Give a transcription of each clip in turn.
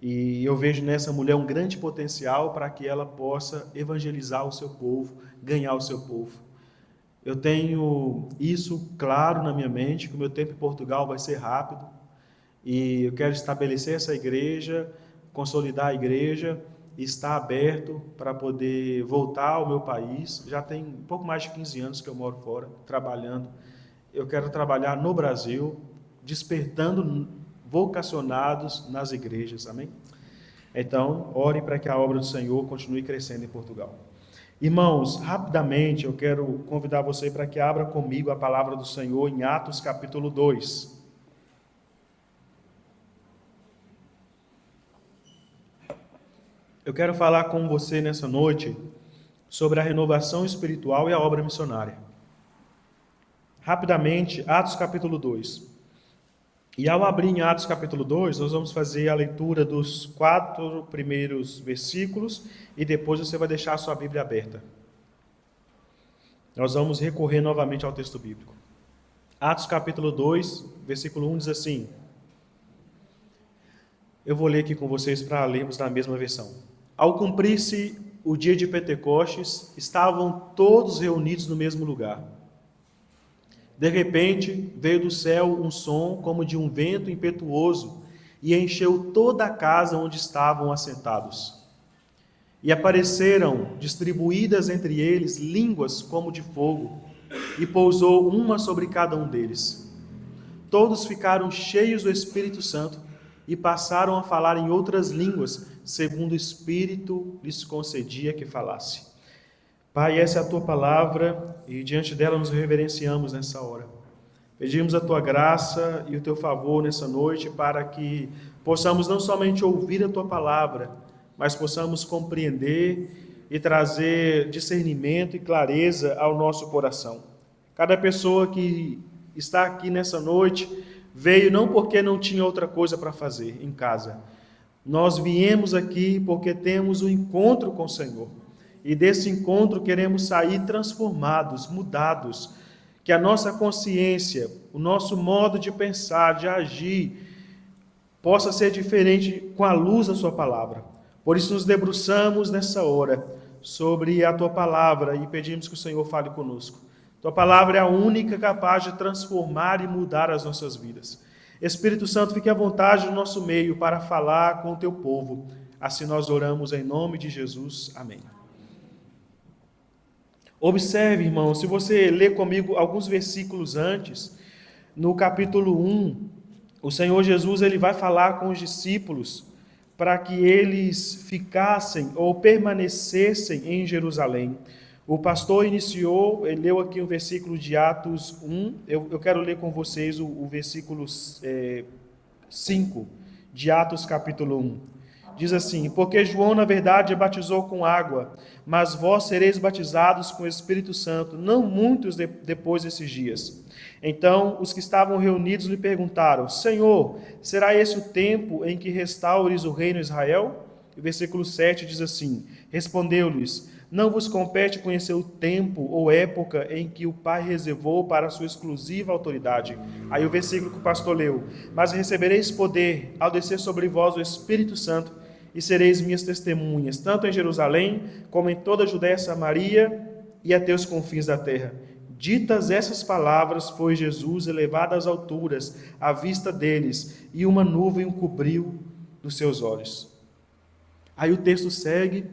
E eu vejo nessa mulher um grande potencial para que ela possa evangelizar o seu povo, ganhar o seu povo. Eu tenho isso claro na minha mente, que o meu tempo em Portugal vai ser rápido, e eu quero estabelecer essa igreja, consolidar a igreja, e estar aberto para poder voltar ao meu país. Já tem um pouco mais de 15 anos que eu moro fora, trabalhando. Eu quero trabalhar no Brasil, despertando vocacionados nas igrejas, amém? Então, ore para que a obra do Senhor continue crescendo em Portugal. Irmãos, rapidamente eu quero convidar você para que abra comigo a palavra do Senhor em Atos capítulo 2. Eu quero falar com você nessa noite sobre a renovação espiritual e a obra missionária. Rapidamente, Atos capítulo 2. E ao abrir em Atos capítulo 2, nós vamos fazer a leitura dos 4 primeiros versículos e depois você vai deixar a sua Bíblia aberta. Nós vamos recorrer novamente ao texto bíblico. Atos capítulo 2, versículo 1 diz assim. Eu vou ler aqui com vocês para lermos na mesma versão. Ao cumprir-se o dia de Pentecostes, estavam todos reunidos no mesmo lugar. De repente, veio do céu um som como de um vento impetuoso e encheu toda a casa onde estavam assentados. E apareceram, distribuídas entre eles, línguas como de fogo, e pousou uma sobre cada um deles. Todos ficaram cheios do Espírito Santo e passaram a falar em outras línguas, segundo o Espírito lhes concedia que falasse. Pai, essa é a Tua palavra e diante dela nos reverenciamos nessa hora. Pedimos a Tua graça e o Teu favor nessa noite para que possamos não somente ouvir a Tua palavra, mas possamos compreender e trazer discernimento e clareza ao nosso coração. Cada pessoa que está aqui nessa noite veio não porque não tinha outra coisa para fazer em casa. Nós viemos aqui porque temos um encontro com o Senhor. E desse encontro queremos sair transformados, mudados. Que a nossa consciência, o nosso modo de pensar, de agir, possa ser diferente com a luz da Sua palavra. Por isso nos debruçamos nessa hora sobre a Tua palavra e pedimos que o Senhor fale conosco. Tua palavra é a única capaz de transformar e mudar as nossas vidas. Espírito Santo, fique à vontade no nosso meio para falar com o Teu povo. Assim nós oramos em nome de Jesus. Amém. Observe, irmão, se você ler comigo alguns versículos antes, no capítulo 1, o Senhor Jesus ele vai falar com os discípulos para que eles ficassem ou permanecessem em Jerusalém. O pastor iniciou, ele leu aqui um versículo de Atos 1, eu quero ler com vocês o versículo 5 de Atos capítulo 1. Diz assim, porque João na verdade batizou com água, mas vós sereis batizados com o Espírito Santo, não muitos depois desses dias. Então os que estavam reunidos lhe perguntaram, Senhor, será esse o tempo em que restaures o reino de Israel? O versículo 7 diz assim, respondeu-lhes, não vos compete conhecer o tempo ou época em que o Pai reservou para a sua exclusiva autoridade. Aí o versículo que o pastor leu, mas recebereis poder ao descer sobre vós o Espírito Santo e sereis minhas testemunhas, tanto em Jerusalém como em toda a Judéia e Samaria e até os confins da terra. Ditas essas palavras, foi Jesus elevado às alturas, à vista deles, e uma nuvem o cobriu dos seus olhos. Aí o texto segue,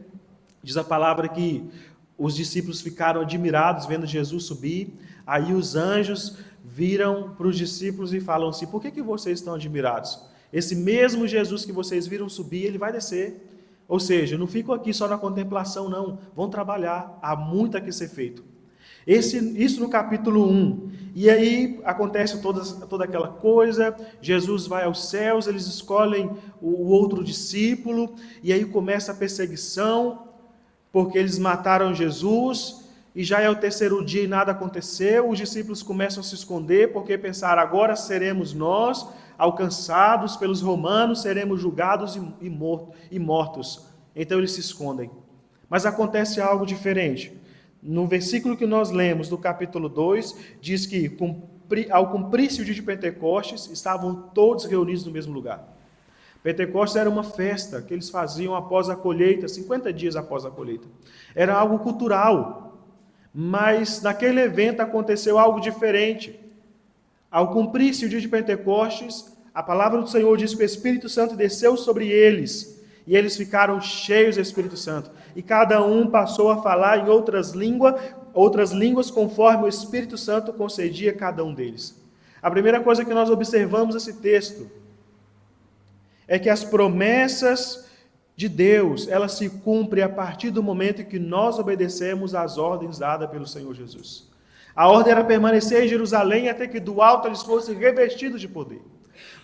diz a palavra que os discípulos ficaram admirados vendo Jesus subir, aí os anjos viram para os discípulos e falam assim, por que vocês estão admirados? Esse mesmo Jesus que vocês viram subir, ele vai descer. Ou seja, não ficam aqui só na contemplação, não. Vão trabalhar, há muito a que ser feito. Isso no capítulo 1. E aí acontece toda aquela coisa, Jesus vai aos céus, eles escolhem o outro discípulo, e aí começa a perseguição, porque eles mataram Jesus, e já é o terceiro dia e nada aconteceu, os discípulos começam a se esconder, porque pensaram, agora seremos nós alcançados pelos romanos, seremos julgados e mortos. Então eles se escondem. Mas acontece algo diferente. No versículo que nós lemos, do capítulo 2, diz que ao cumprir-se o dia de Pentecostes, estavam todos reunidos no mesmo lugar. Pentecostes era uma festa que eles faziam após a colheita, 50 dias após a colheita. Era algo cultural, mas naquele evento aconteceu algo diferente. Ao cumprir-se o dia de Pentecostes, a palavra do Senhor diz que o Espírito Santo desceu sobre eles, e eles ficaram cheios do Espírito Santo. E cada um passou a falar em outras línguas conforme o Espírito Santo concedia a cada um deles. A primeira coisa que nós observamos nesse texto é que as promessas de Deus, elas se cumprem a partir do momento em que nós obedecemos às ordens dadas pelo Senhor Jesus. A ordem era permanecer em Jerusalém até que do alto eles fossem revestidos de poder.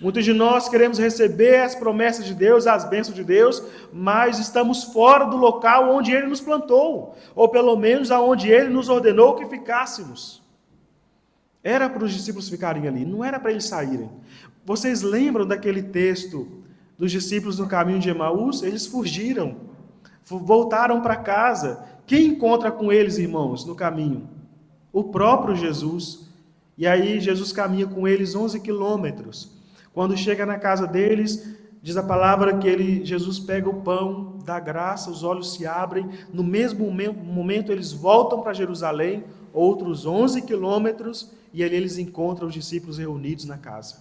Muitos de nós queremos receber as promessas de Deus, as bênçãos de Deus, mas estamos fora do local onde Ele nos plantou, ou pelo menos aonde Ele nos ordenou que ficássemos. Era para os discípulos ficarem ali, não era para eles saírem. Vocês lembram daquele texto dos discípulos no caminho de Emaús? Eles fugiram, voltaram para casa. Quem encontra com eles, irmãos, no caminho? O próprio Jesus. E aí Jesus caminha com eles 11 quilômetros. Quando chega na casa deles, diz a palavra que Jesus pega o pão, dá graça, os olhos se abrem. No mesmo momento eles voltam para Jerusalém, outros 11 quilômetros, e ali eles encontram os discípulos reunidos na casa.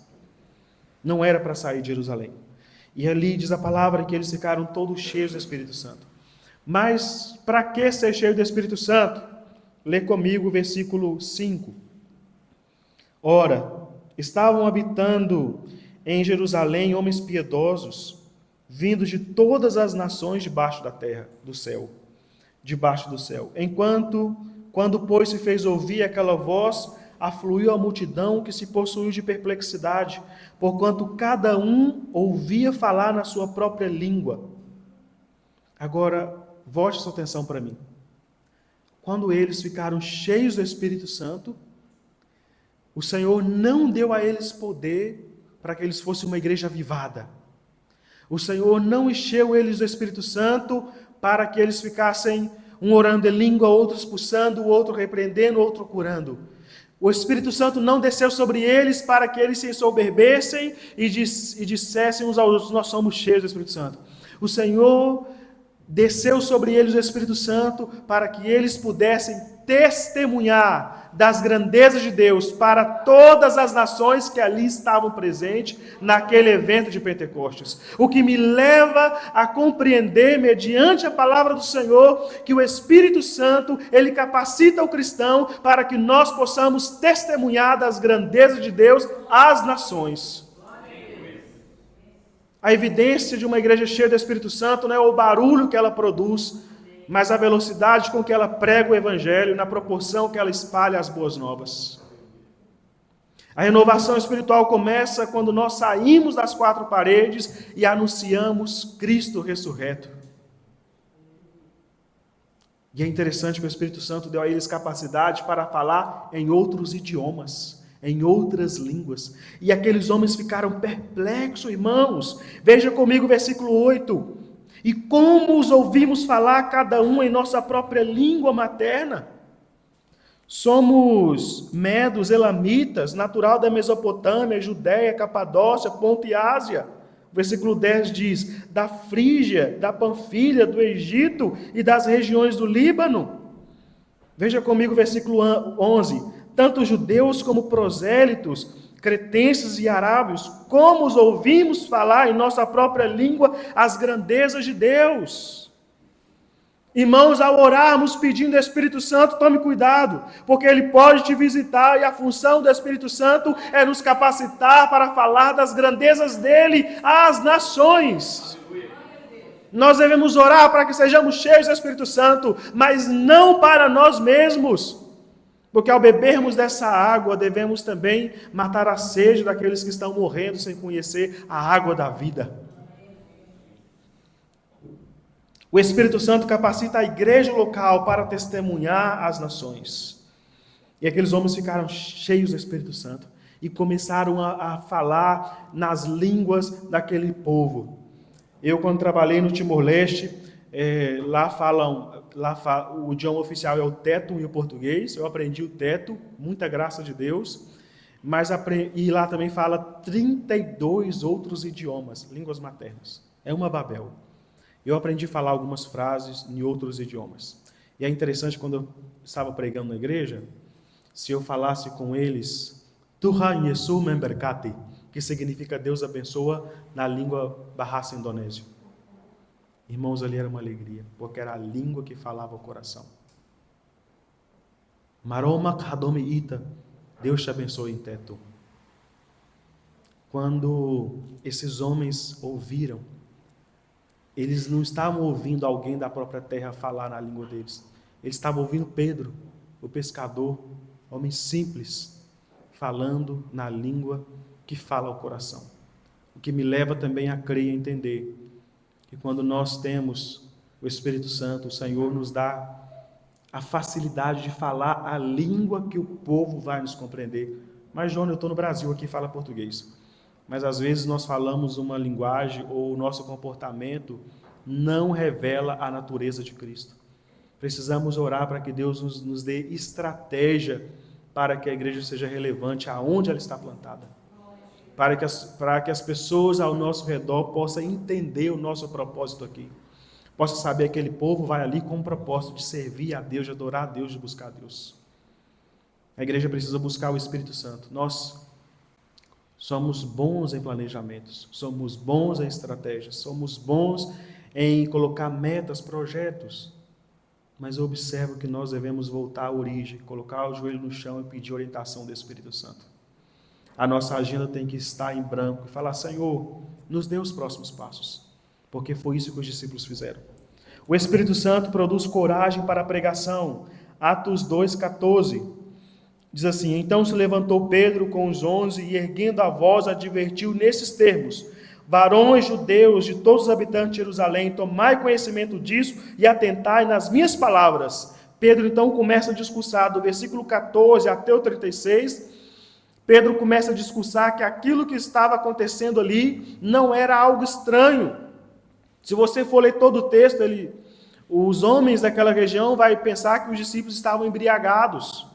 Não era para sair de Jerusalém. E ali diz a palavra que eles ficaram todos cheios do Espírito Santo. Mas para que ser cheio do Espírito Santo? Lê comigo o versículo 5. Ora, estavam habitando em Jerusalém homens piedosos, vindos de todas as nações debaixo da terra, do céu, debaixo do céu. Quando, pois, se fez ouvir aquela voz, afluiu a multidão que se possuiu de perplexidade, porquanto cada um ouvia falar na sua própria língua. Agora, volte sua atenção para mim. Quando eles ficaram cheios do Espírito Santo, o Senhor não deu a eles poder para que eles fossem uma igreja avivada. O Senhor não encheu eles do Espírito Santo para que eles ficassem um orando em língua, outro expulsando, o outro repreendendo, o outro curando. O Espírito Santo não desceu sobre eles para que eles se ensoberbecem e dissessem uns aos outros: nós somos cheios do Espírito Santo. O Senhor desceu sobre eles o Espírito Santo para que eles pudessem testemunhar das grandezas de Deus para todas as nações que ali estavam presentes naquele evento de Pentecostes. O que me leva a compreender, mediante a palavra do Senhor, que o Espírito Santo, ele capacita o cristão para que nós possamos testemunhar das grandezas de Deus às nações. A evidência de uma igreja cheia do Espírito Santo não é o barulho que ela produz, mas a velocidade com que ela prega o Evangelho, na proporção que ela espalha as boas novas. A renovação espiritual começa quando nós saímos das quatro paredes e anunciamos Cristo ressurreto. E é interessante que o Espírito Santo deu a eles capacidade para falar em outros idiomas, em outras línguas. E aqueles homens ficaram perplexos, irmãos. Veja comigo o versículo 8. E como os ouvimos falar cada um em nossa própria língua materna? Somos medos, elamitas, natural da Mesopotâmia, Judéia, Capadócia, Ponto e Ásia. O versículo 10 diz: da Frígia, da Panfilha, do Egito e das regiões do Líbano. Veja comigo o versículo 11. Tanto judeus como prosélitos, cretenses e arábios, como os ouvimos falar em nossa própria língua as grandezas de Deus. Irmãos, ao orarmos pedindo ao Espírito Santo, tome cuidado, porque Ele pode te visitar e a função do Espírito Santo é nos capacitar para falar das grandezas dEle às nações. Nós devemos orar para que sejamos cheios do Espírito Santo, mas não para nós mesmos. Porque ao bebermos dessa água, devemos também matar a sede daqueles que estão morrendo sem conhecer a água da vida. O Espírito Santo capacita a igreja local para testemunhar às nações. E aqueles homens ficaram cheios do Espírito Santo e começaram a falar nas línguas daquele povo. Eu, quando trabalhei no Timor-Leste, o idioma oficial é o teto e o português. Eu aprendi o teto, muita graça de Deus. e lá também fala 32 outros idiomas, línguas maternas. É uma Babel. Eu aprendi a falar algumas frases em outros idiomas. E é interessante, quando eu estava pregando na igreja, se eu falasse com eles, Tuhan Yesus memberkati, que significa Deus abençoa na língua Bahasa Indonésio. Irmãos, ali era uma alegria, porque era a língua que falava o coração. Maroma Kadome Ita, Deus te abençoe em teto. Quando esses homens ouviram, eles não estavam ouvindo alguém da própria terra falar na língua deles. Eles estavam ouvindo Pedro, o pescador, homem simples, falando na língua que fala o coração. O que me leva também a crer e a entender que quando nós temos o Espírito Santo, o Senhor nos dá a facilidade de falar a língua que o povo vai nos compreender. Mas, João, eu estou no Brasil aqui, fala português. Mas às vezes nós falamos uma linguagem ou o nosso comportamento não revela a natureza de Cristo. Precisamos orar para que Deus nos dê estratégia para que a igreja seja relevante aonde ela está plantada. Para que as pessoas ao nosso redor possam entender o nosso propósito aqui. Possa saber que aquele povo vai ali com o propósito de servir a Deus, de adorar a Deus, de buscar a Deus. A igreja precisa buscar o Espírito Santo. Nós somos bons em planejamentos, somos bons em estratégias, somos bons em colocar metas, projetos, mas eu observo que nós devemos voltar à origem, colocar o joelho no chão e pedir orientação do Espírito Santo. A nossa agenda tem que estar em branco e falar, Senhor, nos dê os próximos passos, porque foi isso que os discípulos fizeram. O Espírito Santo produz coragem para a pregação. Atos 2,14 diz assim, então se levantou Pedro com os 11 e erguendo a voz advertiu nesses termos, varões judeus de todos os habitantes de Jerusalém, tomai conhecimento disso e atentai nas minhas palavras. Pedro então começa a discursar do versículo 14 até o 36, Pedro começa a discursar que aquilo que estava acontecendo ali não era algo estranho. Se você for ler todo o texto, os homens daquela região vão pensar que os discípulos estavam embriagados.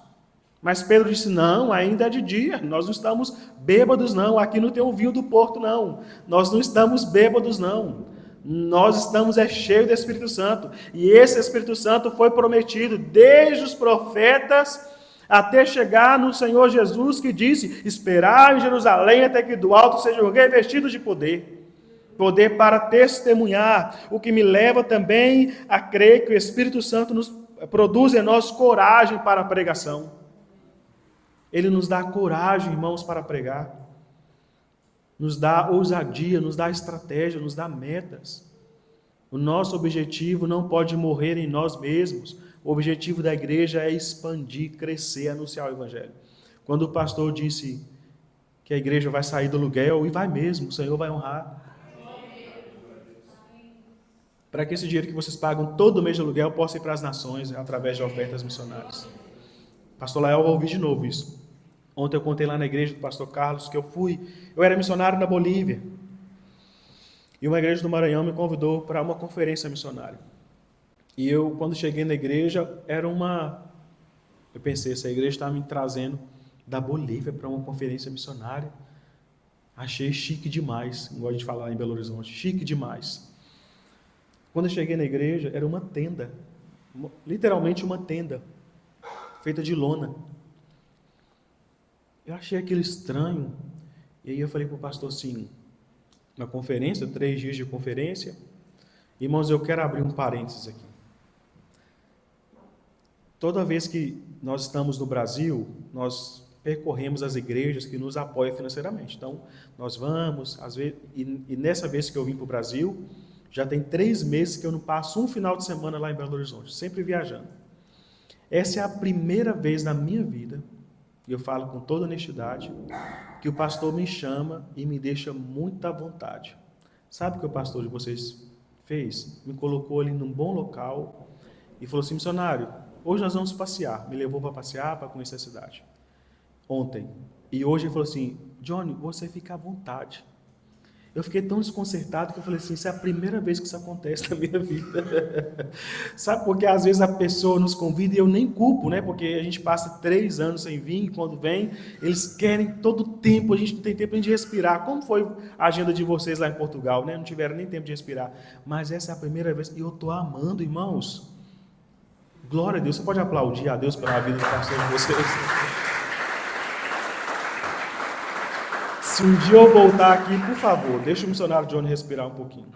Mas Pedro disse, não, ainda é de dia, nós não estamos bêbados não, aqui não tem um vinho do Porto não, nós não estamos bêbados não, nós estamos cheios do Espírito Santo, e esse Espírito Santo foi prometido desde os profetas até chegar no Senhor Jesus que disse, esperar em Jerusalém até que do alto sejam revestidos de poder para testemunhar, o que me leva também a crer que o Espírito Santo nos produz em nós coragem para a pregação. Ele nos dá coragem, irmãos, para pregar. Nos dá ousadia, nos dá estratégia, nos dá metas. O nosso objetivo não pode morrer em nós mesmos. O objetivo da igreja é expandir, crescer, anunciar o Evangelho. Quando o pastor disse que a igreja vai sair do aluguel, e vai mesmo, o Senhor vai honrar. Para que esse dinheiro que vocês pagam todo mês de aluguel possa ir para as nações, através de ofertas missionárias. Pastor Lael, vai ouvir de novo isso. Ontem eu contei lá na igreja do pastor Carlos que eu era missionário na Bolívia. E uma igreja do Maranhão me convidou para uma conferência missionária. E eu, quando cheguei na igreja, eu pensei, essa igreja está me trazendo da Bolívia para uma conferência missionária. Achei chique demais, igual a gente fala lá em Belo Horizonte, chique demais. Quando eu cheguei na igreja, era uma tenda, literalmente uma tenda, feita de lona. Eu achei aquilo estranho, e aí eu falei para o pastor assim, na conferência, 3 dias de conferência, irmãos, eu quero abrir um parênteses aqui. Toda vez que nós estamos no Brasil, nós percorremos as igrejas que nos apoiam financeiramente. Então, nós vamos, às vezes, e nessa vez que eu vim para o Brasil, já tem 3 meses que eu não passo um final de semana lá em Belo Horizonte, sempre viajando. Essa é a primeira vez na minha vida, e eu falo com toda honestidade, que o pastor me chama e me deixa muito à vontade. Sabe o que o pastor de vocês fez? Me colocou ali num bom local e falou assim, missionário, hoje nós vamos passear. Me levou para passear, para conhecer a cidade. Ontem. E hoje ele falou assim, Johnny, você fica à vontade. Eu fiquei tão desconcertado que eu falei assim, isso é a primeira vez que isso acontece na minha vida. Sabe, porque às vezes a pessoa nos convida e eu nem culpo, né? Porque a gente passa 3 anos sem vir, e quando vem, eles querem todo o tempo, a gente não tem tempo de respirar. Como foi a agenda de vocês lá em Portugal, né? Não tiveram nem tempo de respirar. Mas essa é a primeira vez e eu estou amando, irmãos. Glória a Deus. Você pode aplaudir a Deus pela vida do pastor de vocês. Se um dia eu voltar aqui, por favor, deixa o missionário Johnny respirar um pouquinho.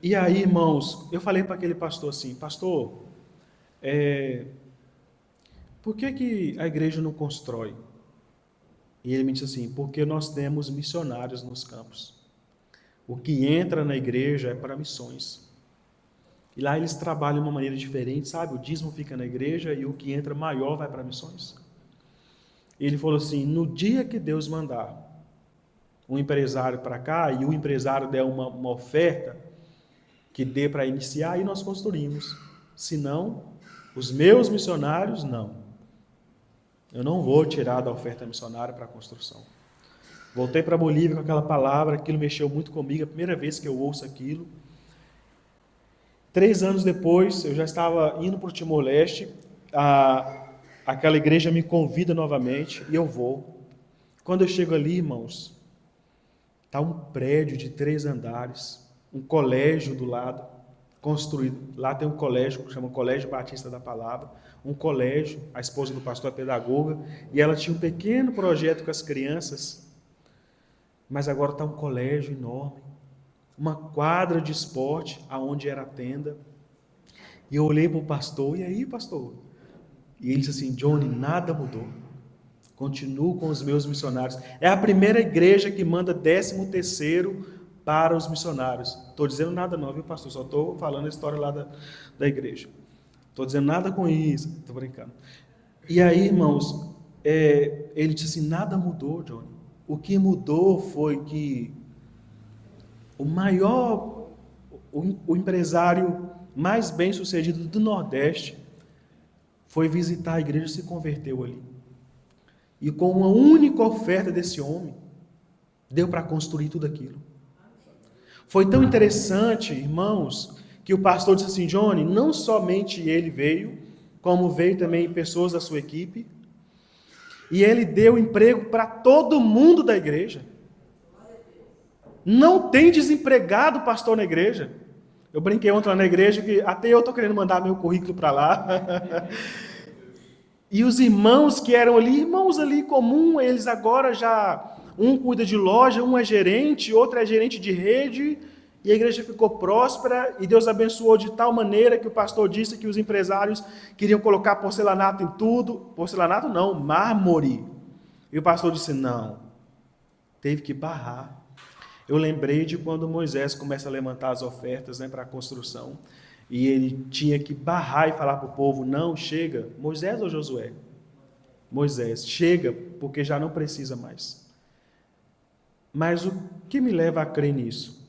E aí, irmãos, eu falei para aquele pastor assim, pastor, por que a igreja não constrói? E ele me disse assim, porque nós temos missionários nos campos. O que entra na igreja é para missões. E lá eles trabalham de uma maneira diferente, sabe? O dízimo fica na igreja e o que entra maior vai para missões. Ele falou assim, no dia que Deus mandar um empresário para cá e o empresário der uma oferta que dê para iniciar, aí nós construímos. Se não, os meus missionários, não. Eu não vou tirar da oferta missionária para a construção. Voltei para a Bolívia com aquela palavra, aquilo mexeu muito comigo, a primeira vez que eu ouço aquilo. 3 anos depois, eu já estava indo para o Timor-Leste, aquela igreja me convida novamente e eu vou. Quando eu chego ali, irmãos, está um prédio de 3 andares, um colégio do lado, construído. Lá tem um colégio, que chama Colégio Batista da Palavra, um colégio, a esposa do pastor é pedagoga, e ela tinha um pequeno projeto com as crianças, mas agora está um colégio enorme, uma quadra de esporte, aonde era a tenda. E eu olhei para o pastor, e aí, pastor? E ele disse assim, Johnny, nada mudou. Continuo com os meus missionários. É a primeira igreja que manda 13º para os missionários. Estou dizendo nada não, viu, pastor? Só estou falando a história lá da igreja. Estou dizendo nada com isso. Estou brincando. E aí, irmãos, ele disse assim, nada mudou, Johnny. O que mudou foi que o empresário mais bem sucedido do Nordeste foi visitar a igreja e se converteu ali. E com uma única oferta desse homem, deu para construir tudo aquilo. Foi tão interessante, irmãos, que o pastor disse assim, Johnny, não somente ele veio, como veio também pessoas da sua equipe, e ele deu emprego para todo mundo da igreja. Não tem desempregado pastor na igreja. Eu brinquei ontem lá na igreja que até eu estou querendo mandar meu currículo para lá. E os irmãos que eram ali, irmãos ali comum, eles agora já, um cuida de loja, um é gerente, outro é gerente de rede, e a igreja ficou próspera, e Deus abençoou de tal maneira que o pastor disse que os empresários queriam colocar porcelanato em tudo, porcelanato não, mármore. E o pastor disse, não, teve que barrar. Eu lembrei de quando Moisés começa a levantar as ofertas, né, para a construção, e ele tinha que barrar e falar para o povo, não, chega. Moisés ou Josué? Moisés, chega, porque já não precisa mais. Mas o que me leva a crer nisso?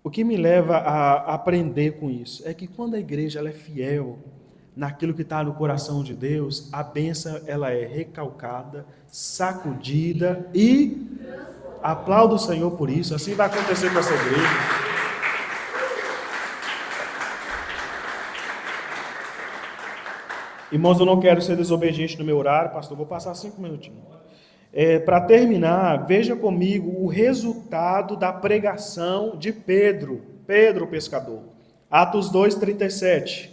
O que me leva a aprender com isso? É que quando a igreja ela é fiel naquilo que está no coração de Deus, a bênção ela é recalcada, sacudida e aplauda o Senhor por isso. Assim vai acontecer com essa igreja. Irmãos, eu não quero ser desobediente no meu horário, pastor, vou passar 5 minutinhos. Para terminar, veja comigo o resultado da pregação de Pedro o pescador. Atos 2:37.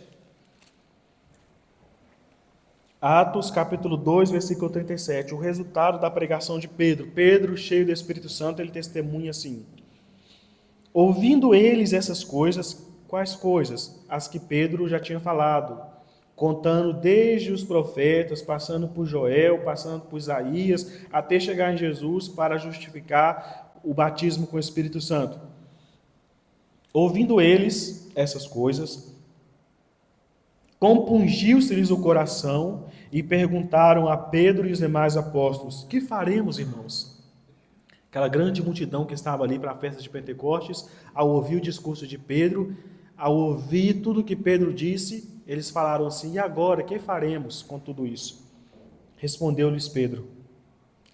Atos capítulo 2, versículo 37. O resultado da pregação de Pedro. Pedro, cheio do Espírito Santo, ele testemunha assim. Ouvindo eles essas coisas, quais coisas? As que Pedro já tinha falado, contando desde os profetas, passando por Joel, passando por Isaías, até chegar em Jesus para justificar o batismo com o Espírito Santo. Ouvindo eles essas coisas, compungiu-se-lhes o coração e perguntaram a Pedro e os demais apóstolos, que faremos, irmãos? Aquela grande multidão que estava ali para a festa de Pentecostes, ao ouvir o discurso de Pedro, ao ouvir tudo que Pedro disse, eles falaram assim, e agora, que faremos com tudo isso? Respondeu-lhes Pedro,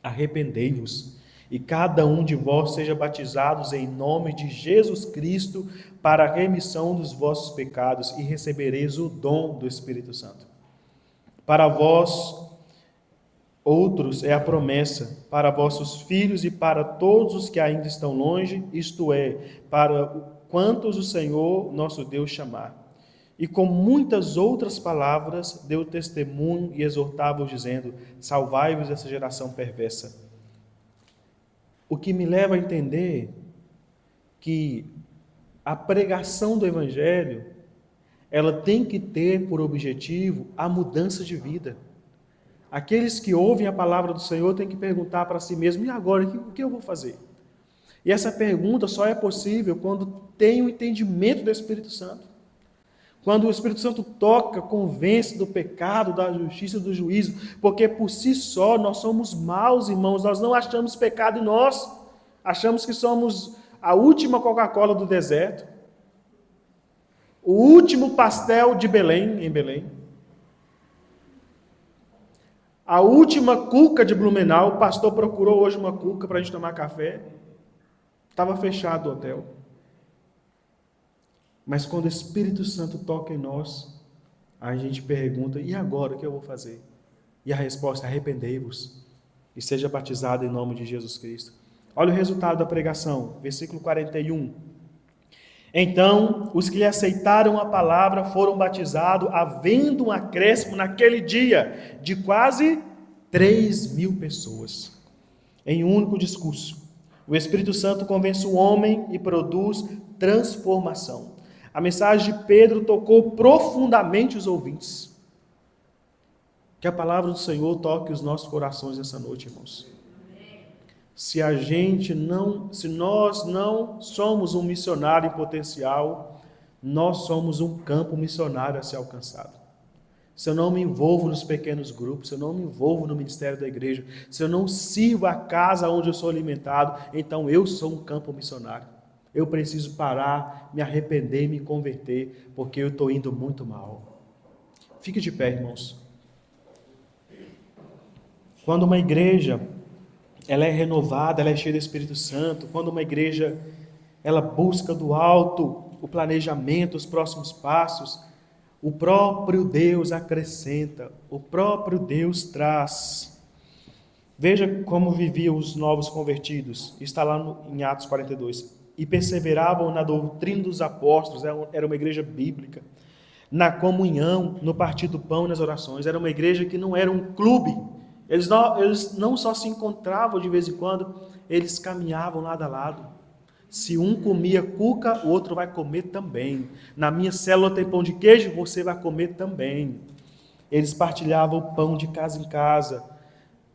arrependei-vos e cada um de vós seja batizados em nome de Jesus Cristo para a remissão dos vossos pecados e recebereis o dom do Espírito Santo. Para vós outros é a promessa, para vossos filhos e para todos os que ainda estão longe, isto é, para quantos o Senhor nosso Deus chamar. E com muitas outras palavras deu testemunho e exortava-os dizendo: salvai-vos dessa geração perversa. O que me leva a entender que a pregação do Evangelho, ela tem que ter por objetivo a mudança de vida. Aqueles que ouvem a palavra do Senhor têm que perguntar para si mesmo: e agora, o que eu vou fazer? E essa pergunta só é possível quando tem o entendimento do Espírito Santo. Quando o Espírito Santo toca, convence do pecado, da justiça e do juízo, porque por si só nós somos maus, irmãos, nós não achamos pecado em nós, achamos que somos a última Coca-Cola do deserto, o último pastel de Belém, em Belém, a última cuca de Blumenau. O pastor procurou hoje uma cuca para a gente tomar café, estava fechado o hotel. Mas quando o Espírito Santo toca em nós, a gente pergunta: e agora o que eu vou fazer? E a resposta é: arrependei-vos e seja batizado em nome de Jesus Cristo. Olha o resultado da pregação, versículo 41. Então, os que lhe aceitaram a palavra foram batizados, havendo um acréscimo naquele dia de quase 3.000 pessoas. Em um único discurso, o Espírito Santo convence o homem e produz transformação. A mensagem de Pedro tocou profundamente os ouvintes. Que a palavra do Senhor toque os nossos corações essa noite, irmãos. Se nós não somos um missionário em potencial, nós somos um campo missionário a ser alcançado. Se eu não me envolvo nos pequenos grupos, se eu não me envolvo no ministério da igreja, se eu não sirvo a casa onde eu sou alimentado, então eu sou um campo missionário. Eu preciso parar, me arrepender e me converter, porque eu estou indo muito mal. Fique de pé, irmãos. Quando uma igreja ela é renovada, ela é cheia do Espírito Santo, quando uma igreja ela busca do alto o planejamento, os próximos passos, o próprio Deus acrescenta, o próprio Deus traz. Veja como viviam os novos convertidos. Está lá em Atos 42. E perseveravam na doutrina dos apóstolos, era uma igreja bíblica, na comunhão, no partir do pão e nas orações. Era uma igreja que não era um clube. Eles não só se encontravam de vez em quando, eles caminhavam lado a lado. Se um comia cuca, o outro vai comer também. Na minha célula tem pão de queijo, você vai comer também. Eles partilhavam o pão de casa em casa.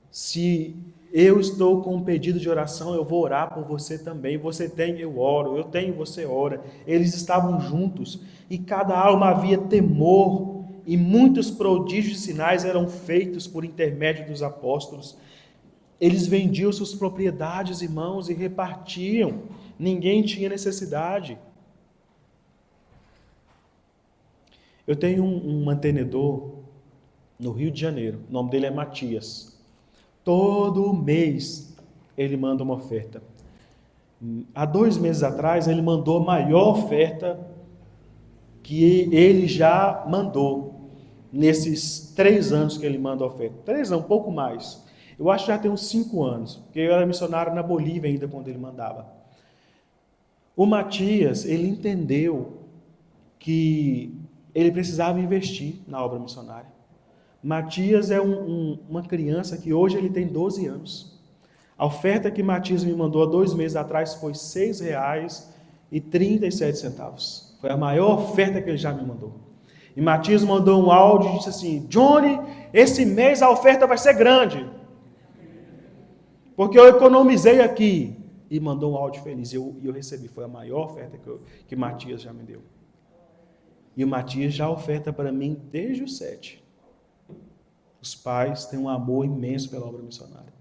Se eu estou com um pedido de oração, eu vou orar por você também. Você tem, eu oro. Eu tenho, você ora. Eles estavam juntos. E cada alma havia temor. E muitos prodígios e sinais eram feitos por intermédio dos apóstolos. Eles vendiam suas propriedades, irmãos, e repartiam. Ninguém tinha necessidade. Eu tenho um mantenedor no Rio de Janeiro. O nome dele é Matias. Todo mês ele manda uma oferta. Há 2 meses atrás ele mandou a maior oferta que ele já mandou nesses 3 anos que ele manda a oferta. 3 não, um pouco mais. Eu acho que já tem uns 5 anos, porque eu era missionário na Bolívia ainda quando ele mandava. O Matias, ele entendeu que ele precisava investir na obra missionária. Matias é uma criança que hoje ele tem 12 anos. A oferta que Matias me mandou há 2 meses atrás foi R$ 6,37. Foi a maior oferta que ele já me mandou. E Matias mandou um áudio e disse assim: Johnny, esse mês a oferta vai ser grande, porque eu economizei aqui. E mandou um áudio feliz. E eu recebi. Foi a maior oferta que Matias já me deu. E o Matias já oferta para mim desde os 7. Os pais têm um amor imenso pela obra missionária.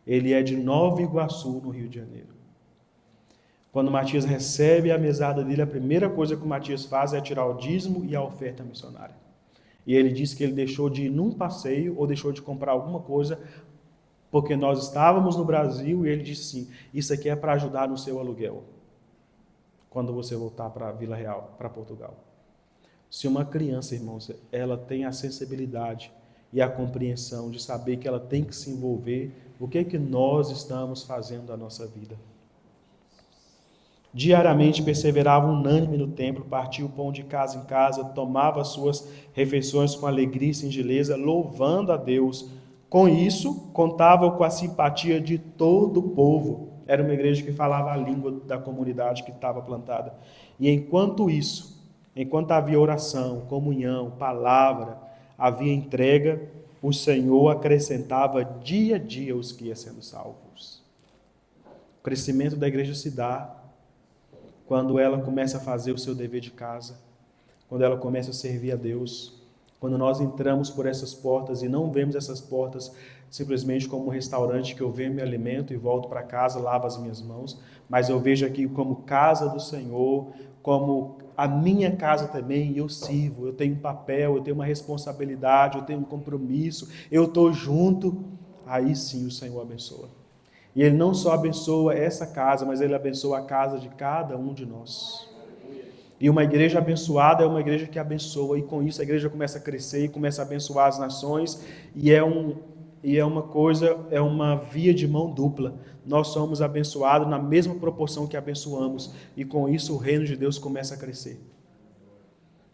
Ele é de Nova Iguaçu, no Rio de Janeiro. Quando o Matias recebe a mesada dele, a primeira coisa que o Matias faz é tirar o dízimo e a oferta missionária. E ele disse que ele deixou de ir num passeio ou deixou de comprar alguma coisa porque nós estávamos no Brasil e ele disse assim, isso aqui é para ajudar no seu aluguel, quando você voltar para Vila Real, para Portugal. Se uma criança, irmãos, ela tem a sensibilidade e a compreensão de saber que ela tem que se envolver, o que é que nós estamos fazendo da nossa vida? Diariamente perseverava unânime no templo, partia o pão de casa em casa, tomava as suas refeições com alegria e singeleza, louvando a Deus. Com isso, contava com a simpatia de todo o povo. Era uma igreja que falava a língua da comunidade que estava plantada. E enquanto havia oração, comunhão, palavra, havia entrega, o Senhor acrescentava dia a dia os que iam sendo salvos. O crescimento da igreja se dá quando ela começa a fazer o seu dever de casa, quando ela começa a servir a Deus, quando nós entramos por essas portas e não vemos essas portas simplesmente como um restaurante que eu venho, me alimento e volto para casa, lavo as minhas mãos, mas eu vejo aqui como casa do Senhor, como a minha casa também, eu sirvo, eu tenho um papel, eu tenho uma responsabilidade, eu tenho um compromisso, eu estou junto, aí sim o Senhor abençoa. E Ele não só abençoa essa casa, mas Ele abençoa a casa de cada um de nós. E uma igreja abençoada é uma igreja que abençoa, e com isso a igreja começa a crescer e começa a abençoar as nações, e é uma via de mão dupla. Nós somos abençoados na mesma proporção que abençoamos, e com isso o reino de Deus começa a crescer.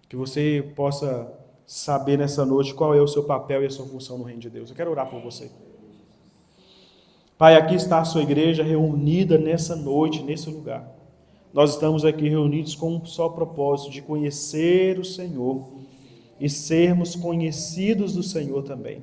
Que você possa saber nessa noite qual é o seu papel e a sua função no reino de Deus. Eu quero orar por você. Pai, aqui está a sua igreja reunida nessa noite, nesse lugar. Nós estamos aqui reunidos com um só propósito, de conhecer o Senhor e sermos conhecidos do Senhor também.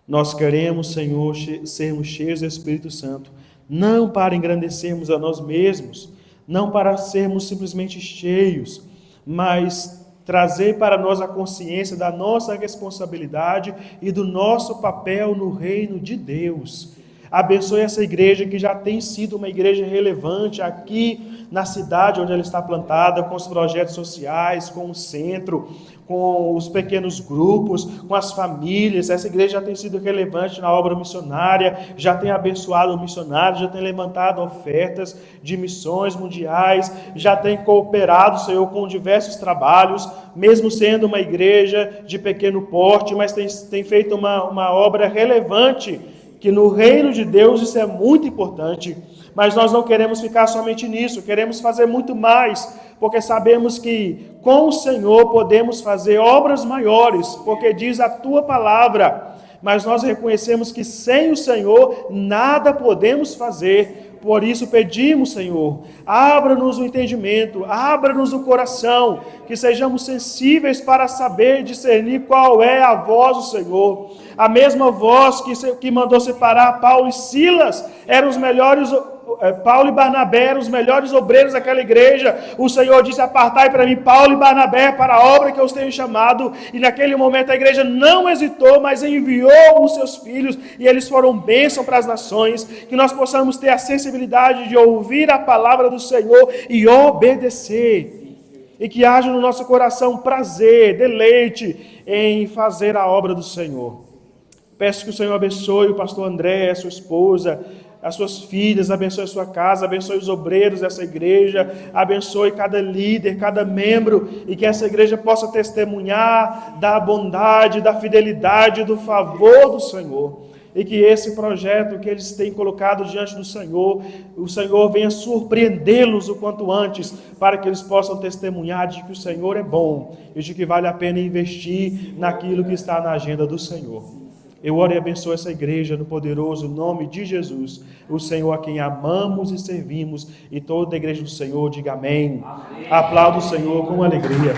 Nós queremos, Senhor, sermos cheios do Espírito Santo, não para engrandecermos a nós mesmos, não para sermos simplesmente cheios, mas trazer para nós a consciência da nossa responsabilidade e do nosso papel no reino de Deus. Abençoe essa igreja que já tem sido uma igreja relevante aqui na cidade onde ela está plantada, com os projetos sociais, com o centro, com os pequenos grupos, com as famílias. Essa igreja já tem sido relevante na obra missionária, já tem abençoado missionários, já tem levantado ofertas de missões mundiais, já tem cooperado, Senhor, com diversos trabalhos, mesmo sendo uma igreja de pequeno porte, mas tem feito uma obra relevante, que no reino de Deus isso é muito importante, mas nós não queremos ficar somente nisso, queremos fazer muito mais, porque sabemos que com o Senhor podemos fazer obras maiores, porque diz a Tua palavra, mas nós reconhecemos que sem o Senhor nada podemos fazer. Por isso pedimos, Senhor, abra-nos o entendimento, abra-nos o coração, que sejamos sensíveis para saber discernir qual é a voz do Senhor. A mesma voz que mandou separar Paulo e Silas, eram os melhores, Paulo e Barnabé eram os melhores obreiros daquela igreja. O Senhor disse: apartai para mim Paulo e Barnabé para a obra que eu os tenho chamado. E naquele momento a igreja não hesitou, mas enviou os seus filhos, e eles foram bênção para as nações. Que nós possamos ter a sensibilidade de ouvir a palavra do Senhor e obedecer, e que haja no nosso coração prazer, deleite em fazer a obra do Senhor. Peço que o Senhor abençoe o pastor André, a sua esposa, as suas filhas, abençoe a sua casa, abençoe os obreiros dessa igreja, abençoe cada líder, cada membro, e que essa igreja possa testemunhar da bondade, da fidelidade, do favor do Senhor. E que esse projeto que eles têm colocado diante do Senhor, o Senhor venha surpreendê-los o quanto antes, para que eles possam testemunhar de que o Senhor é bom e de que vale a pena investir naquilo que está na agenda do Senhor. Eu oro e abençoo essa igreja no poderoso nome de Jesus, o Senhor a quem amamos e servimos, e toda a igreja do Senhor diga amém. Amém. Aplauda o Senhor com alegria.